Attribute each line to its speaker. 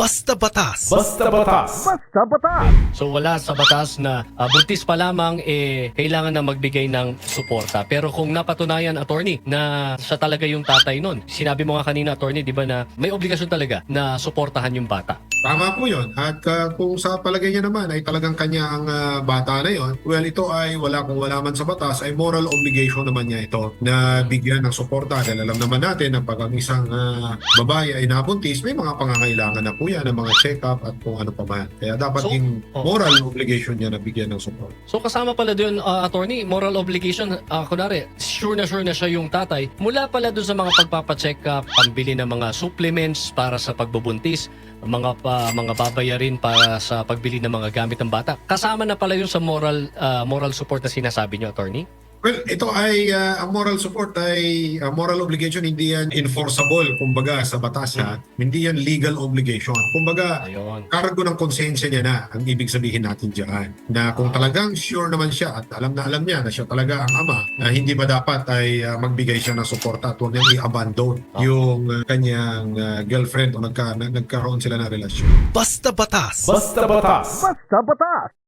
Speaker 1: Basta Batas.
Speaker 2: Basta Batas.
Speaker 3: Basta Batas!
Speaker 4: So wala sa batas na buntis pa lamang kailangan na magbigay ng suporta. Pero kung napatunayan, attorney, na siya talaga yung tatay nun, sinabi mo nga kanina, attorney, di ba, na may obligasyon talaga na suportahan yung bata.
Speaker 5: Tama po yun. At kung sa palagay niya naman ay talagang kanya ang bata na yon, well, ito ay wala man sa batas, ay moral obligation naman niya ito na bigyan ng suporta. Dahil alam naman natin na pag ang isang babae ay nabuntis, may mga pangangailangan na po yan, ng mga check-up at kung ano pa man. Kaya dapat
Speaker 4: So,
Speaker 5: yung moral obligation niya na bigyan ng support.
Speaker 4: So kasama pala doon, attorney, moral obligation, kunwari, sure na siya yung tatay, mula pala doon sa mga pagpapacheck up, pambili ng mga supplements para sa pagbubuntis, mga babayarin para sa pagbili ng mga gamit ng bata. Kasama na pala yun sa moral support na sinasabi niyo, attorney?
Speaker 5: Well, ito ay ang moral support ay moral obligation, hindi yan enforceable kumbaga sa batas ha. Hindi yan legal obligation. Kumbaga,
Speaker 4: Ayun.
Speaker 5: kargo ng konsensya niya na ang ibig sabihin natin diyan. Na kung talagang sure naman siya at alam niya na siya talaga ang ama, na hindi ba dapat ay magbigay siya ng suporta at huwag niyang i-abandon yung kanyang girlfriend o nagkaroon sila ng relasyon.
Speaker 1: Basta Batas.
Speaker 2: Basta Batas.
Speaker 3: Basta Batas!